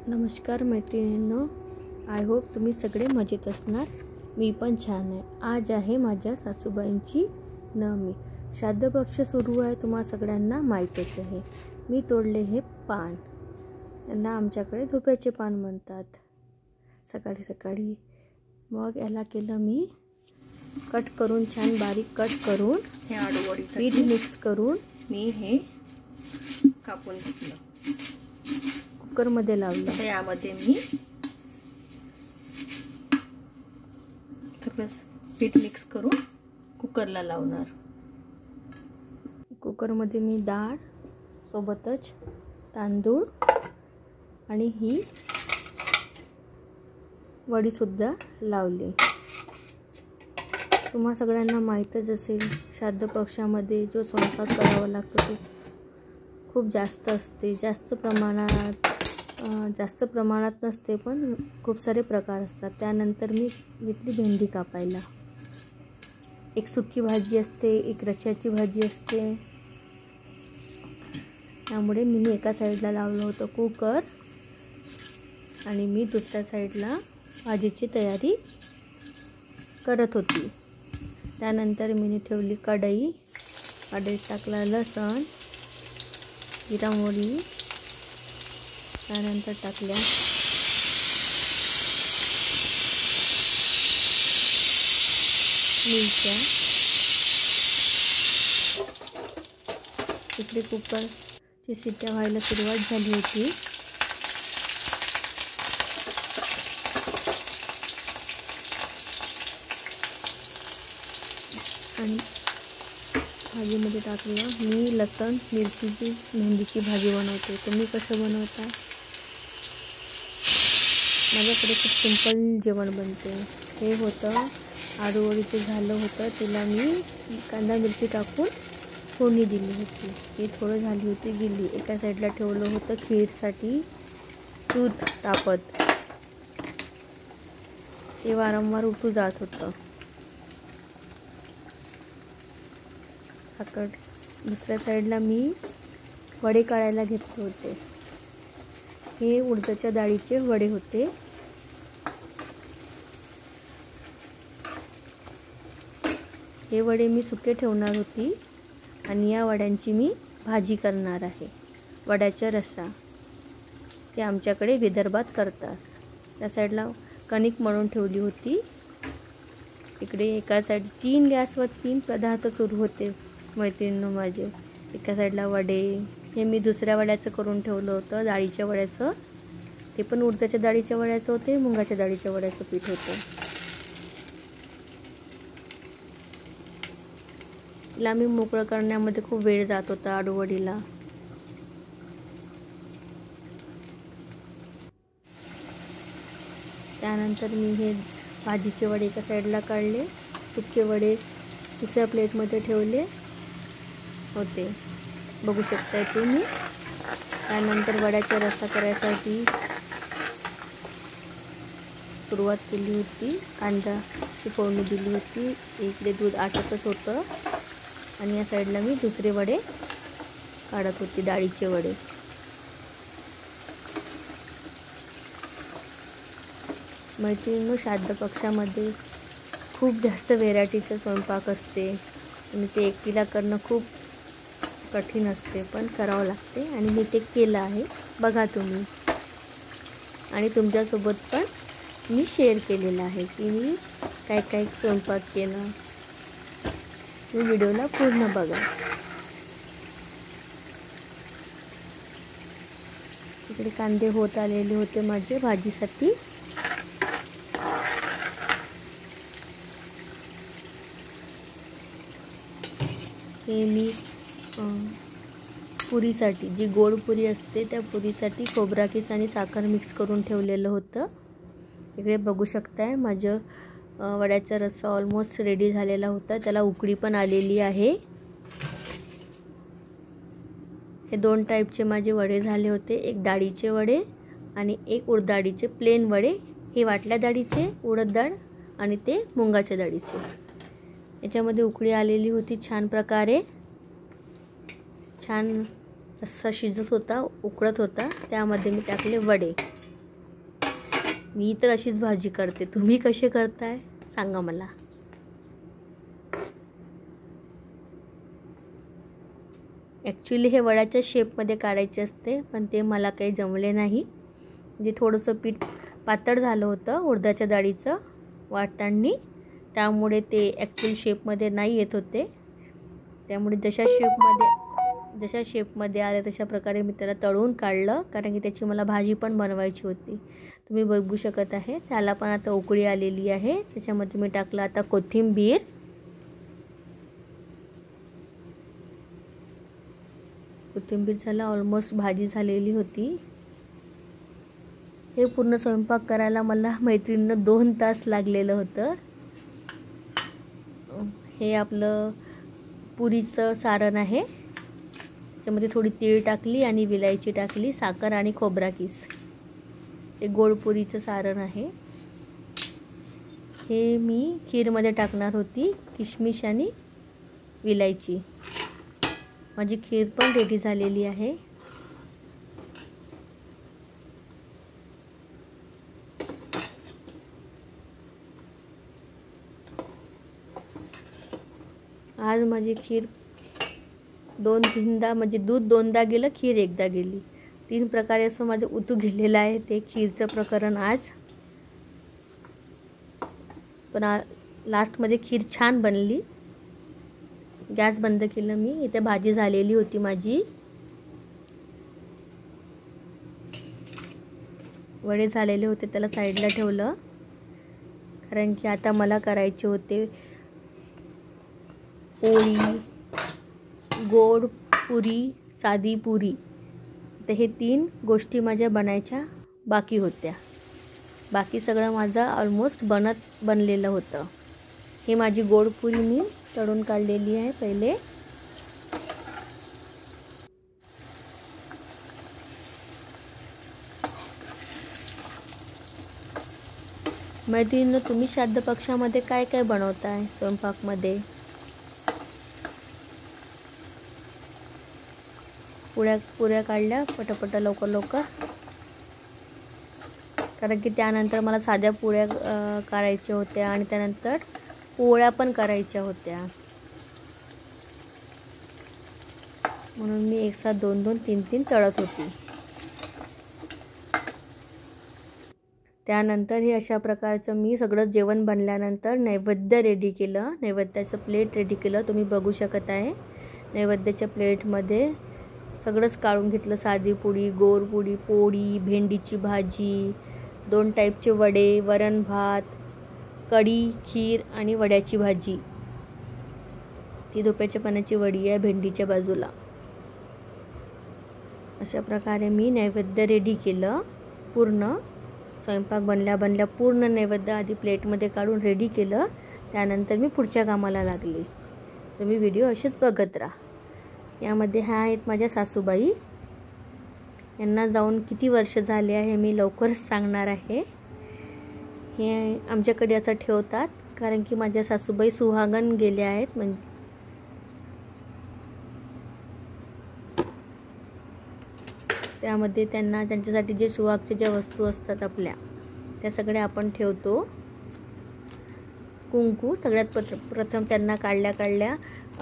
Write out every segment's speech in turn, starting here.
नमस्कार मैत्रिणींनो, I hope तुम्ही सगळे मजेत असणार. मी पण छान आहे. आज आहे माझ्या सासूबाईंची नवमी. श्राद्ध पक्ष सुरू आहे, तुम्हा सगळ्यांना माहीतच आहे. मी तोडले हे पान, यांना आमच्याकडे धोप्याचे पान म्हणतात. सकाळी सकाळी मग याला केलं मी कट करून, छान बारीक कट करून, हे आडूवडीचं पीठ मिक्स करून मी हे कापून घेतलं. कुकरमध्ये लावलं. तर यामध्ये मी सगळं पीठ मिक्स करून कुकरला लावणार. कुकरमध्ये मी डाळ सोबतच तांदूळ आणि ही वडीसुद्धा लावली. तुम्हा सगळ्यांना माहीतच असेल, श्राद्ध पक्षामध्ये जो स्वयंपाक करावा लागतो तो खूप जास्त असते. जास्त प्रमाणात नसते, पण खूप सारे प्रकार असतात. त्यानंतर मी घेतली भेंडी कापायला. एक सुकी भाजी असते, एक रश्श्याची भाजी असते. त्यामुळे मी एका साईडला लावलं होतं कुकर आणि मी दुसऱ्या साईडला भाजीची तयारी करत होती. त्यानंतर मी ठेवली कढई. कढईत टाकला लसण, जिरा मोहरी, त्यानंतर टाकल्या मिरच्या. इकडे कुकरची शिट्ट्या व्हायला सुरुवात झाली होती. आणि भाजीमध्ये टाकलं मी लसण मिरचीची भेंडीची भाजी बनवते. तुम्ही कसं बनवता? माझ्याकडे खूप सिंपल जेवण बनते. हे होतं आडूवडीचं झालं होतं, तिला मी कांदा मिरची टाकून फोडणी दिली होती. हे थोडं झाली होती गिल्ली. एका साईडला ठेवलं होतं खीरसाठी दूध तापत. ते वारंवार उठू जात होतं. दुसऱ्या साईडला मी वडे काढायला घेतले होते. हे उडदाच्या डाळीचे वडे होते. हे वडे मी सुके ठेवणार होती आणि या वड्यांची मी भाजी करणार आहे. वड्याचा रस्सा ते आमच्याकडे विदर्भात करतात. त्या साईडला कणिक मळून ठेवली होती. इकडे एका साईड 3 गॅसवर 3 पदार्थ सुरू होते मैत्रिणींनो माझे. एका साईडला वडे, हे मी दुसऱ्या वड्याचं करून ठेवलं होतं, डाळीच्या वड्याचं. ते पण उडदाच्या डाळीच्या वड्याचं होते, मुगाच्या डाळीच्या वड्याचं पीठ होतं. तिला मी मोकळं करण्यामध्ये खूप वेळ जात होता आडूवडीला. त्यानंतर मी हे भाजीचे वडे एका साईडला काढले, सुके वडे दुसऱ्या प्लेटमध्ये ठेवले होते, बघू शकताय तुम्ही. त्यानंतर वड्याचा रस्सा करायसाठी सुरुवात केली होती. कांद्याची फोडणी दिली होती. इकडे दूध आटतच होतं आणि या साईडला मी दुसरे वडे काढत होती, डाळीचे वडे. मैत्रिणींनो, श्राद्ध पक्षामध्ये खूप जास्त व्हेरायटीचं स्वयंपाक असते आणि ते एकटीला करणं खूप कठीण असते, पण करावं लागते आणि मी ते केलं आहे. बघा तुम्ही. आणि तुमच्यासोबत पण मी शेअर केलेलं आहे की मी काय काय स्वयंपाक केला. तुम्ही व्हिडिओला पूर्ण बघा. इकडे कांदे होत आलेले होते माझे भाजीसाठी. हे मी पुरीसाठी, जी गोड पुरी असते त्या पुरीसाठी खोबरा किस आणि साखर मिक्स करून ठेवलेलं होतं. इकडे बघू शकताय माझं वड्याचा रस्सा ऑलमोस्ट रेडी झालेला होता. त्याला उकळी पण आलेली आहे. हे 2 टाईपचे माझे वडे झाले होते, एक डाळीचे वडे आणि एक उडदाचे प्लेन वडे. हे वाटल्या डाळीचे, उडद डाळ आणि ते मुगाच्या डाळीचे. याच्यामध्ये उकळी आलेली होती छान प्रकारे. छान रस्सा शिजत होता, उकळत होता. त्यामध्ये मी टाकले वडे. मी तर अशीच भाजी करते, तुम्ही कसे करताय सांगा मला. ॲक्च्युली हे वड्याच्या शेपमध्ये काढायचे असते, पण ते मला काही जमले नाही. म्हणजे थोडंसं पीठ पातळ झालं होतं उडदाच्या डाळीचं वाटताना, त्यामुळे ते ॲक्च्युअल शेपमध्ये नाही येत होते. त्यामुळे जशा शेपमध्ये आले तशा प्रकारे मी त्याला तळून काढलं, कारण की त्याची मला भाजी पण बनवायची होती. तुम्ही बघू शकत आहे त्याला पण आता उकळी आलेली आहे. त्याच्यामध्ये मी टाकलं आता कोथिंबीर, झाला ऑलमोस्ट भाजी झालेली होती. हे पूर्ण स्वयंपाक करायला मला मैत्रिणीनं 2 तास लागलेलं होतं. हे आपलं पुरीचं सारण आहे. त्याच्यामध्ये थोडी तीळ टाकली आणि विलायची टाकली, साखर आणि खोबरा किस. हे गोड पुरीचं सारण आहे. हे मी खीरमध्ये टाकणार होती, किशमिश आणि विलायची. माझी खीर पण रेडी झालेली आहे. आज माझी खीर 2-3दा म्हणजे दूध 2दा गेलं, खीर 1दा गेली. 3 प्रकारे असं माझं उतू गेलेलं आहे ते खीरचं प्रकरण आज. पण लास्टमध्ये खीर छान बनली. गॅस बंद केलं मी. इथे भाजी झालेली होती माझी. वडे झालेले होते, त्याला साईडला ठेवलं, कारण की आता मला करायचे होते पोळी, गोड पुरी, साधी पुरी. तर हे 3 गोष्टी माझ्या बनायच्या बाकी होत्या. बाकी सगळं माझं ऑलमोस्ट बनलेलं होतं. हे माझी गोड पुरी मी तळून काढलेली आहे पहिले. मैत्रिणींनो, तुम्ही श्राद्ध पक्षामध्ये काय काय बनवताय स्वयंपाकमध्ये? पुऱ्या काढल्या पटापट लवकर, कारण की त्यानंतर मला साध्या पोळ्या करायच्या होत्या आणि त्यानंतर पोळ्या पण करायच्या होत्या. म्हणून मी एक साथ 2-2, 3-3 तळत होती. त्यानंतर हे अशा प्रकारचं मी सगळं जेवण बनल्यानंतर नैवेद्य रेडी केलं. नैवेद्याचं प्लेट रेडी केलं, तुम्ही बघू शकत आहे. नैवेद्याच्या प्लेटमध्ये सगळंच काढून घेतलं. साधी पोळी, गोड पोळी, पोळी, भेंडीची भाजी, 2 टाईपचे वडे, वरण भात, कढी, खीर आणि वड्याची भाजी. ती धोप्याच्या पानाची वडी आहे भेंडीच्या बाजूला. अशा प्रकारे मी नैवेद्य रेडी केलं. पूर्ण स्वयंपाक बनल्या पूर्ण नैवेद्य आधी प्लेटमध्ये काढून रेडी केलं. त्यानंतर मी पुढच्या कामाला लागले. तुम्ही व्हिडिओ असेच बघत राहा. यामध्ये ह्या आहेत माझ्या सासूबाई. यांना जाऊन किती वर्ष झाले आहे मी लवकरच सांगणार आहे. हे आमच्याकडे असं ठेवतात, कारण की माझ्या सासूबाई सुहागन गेल्या आहेत. म्हणजे त्यामध्ये त्यांच्यासाठी जे सुहागच्या ज्या वस्तू असतात आपल्या, त्या सगळ्या आपण ठेवतो. कुंकू सगळ्यात प्रथम त्यांना काढल्या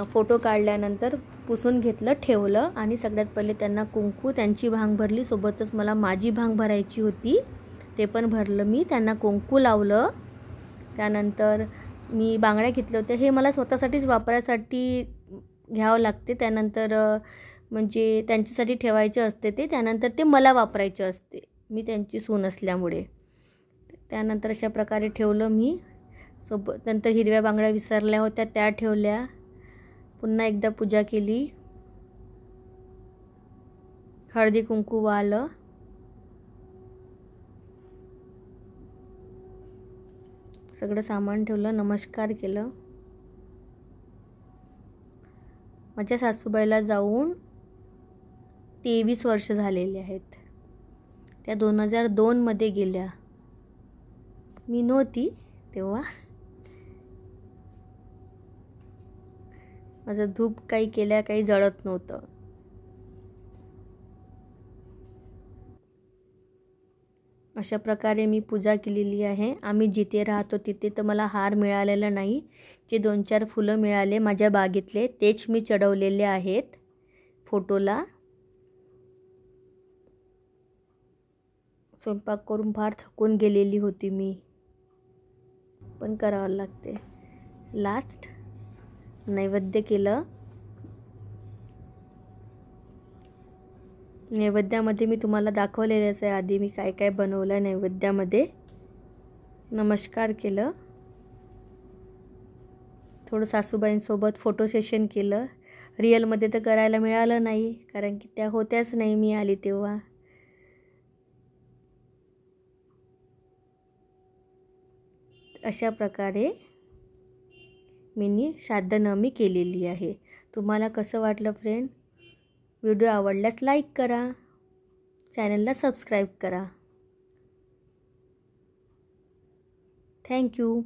फोटो काढल्यानंतर पुसून घेतलं, ठेवलं आणि सगळ्यात पहिले त्यांना कुंकू, त्यांची भांग भरली. सोबतच मला माझी भांग भरायची होती, ते पण भरलं मी. त्यांना कुंकू लावलं. त्यानंतर मी बांगड्या घेतल्या होत्या. हे मला स्वतःसाठीच वापरायसाठी घ्यावं लागते. त्यानंतर म्हणजे त्यांच्यासाठी ठेवायचे असते ते. त्यानंतर ते मला वापरायचे असते, मी त्यांची सून असल्यामुळे. त्यानंतर अशा प्रकारे ठेवलं मी. नंतर हिरव्या बांगड्या विसरल्या होत्या, त्या ठेवल्या. पुन्हा एकदा पूजा केली. हळदी कुंकू वाहलं. सगळं सामान ठेवलं, नमस्कार केलं. माझ्या सासूबाईला जाऊन 23 वर्ष झालेली आहेत. त्या 2002 मध्ये गेल्या. मी नव्हती तेव्हा. माझं धूप काही जळत नव्हतं. अशा प्रकारे मी पूजा केलेली आहे. आम्ही जिथे राहतो तिथे तर मला हार मिळालेला नाही. जे 2-4 फुलं मिळाले माझ्या बागेतले तेच मी चढवलेले आहेत फोटोला. स्वयंपाक करून फार थकून गेलेली होती मी, पण करावं लागते. लास्ट नैवेद्य केलं. नैवेद्यामध्ये मी तुम्हाला दाखवलेलंच आहे आधी मी काय काय बनवलं नैवेद्यामध्ये. नमस्कार केलं, थोडं सासूबाईंसोबत फोटो सेशन केलं. रिअलमध्ये तर करायला मिळालं नाही कारण की त्या होत्याच नाही मी आली तेव्हा. अशा प्रकारे मी श्राद्धनवमी केलेली आहे. तुम्हाला कसं वाटलं फ्रेंड? व्हिडिओ आवडल्यास लाईक करा, चॅनलला सबस्क्राईब करा. थँक्यू.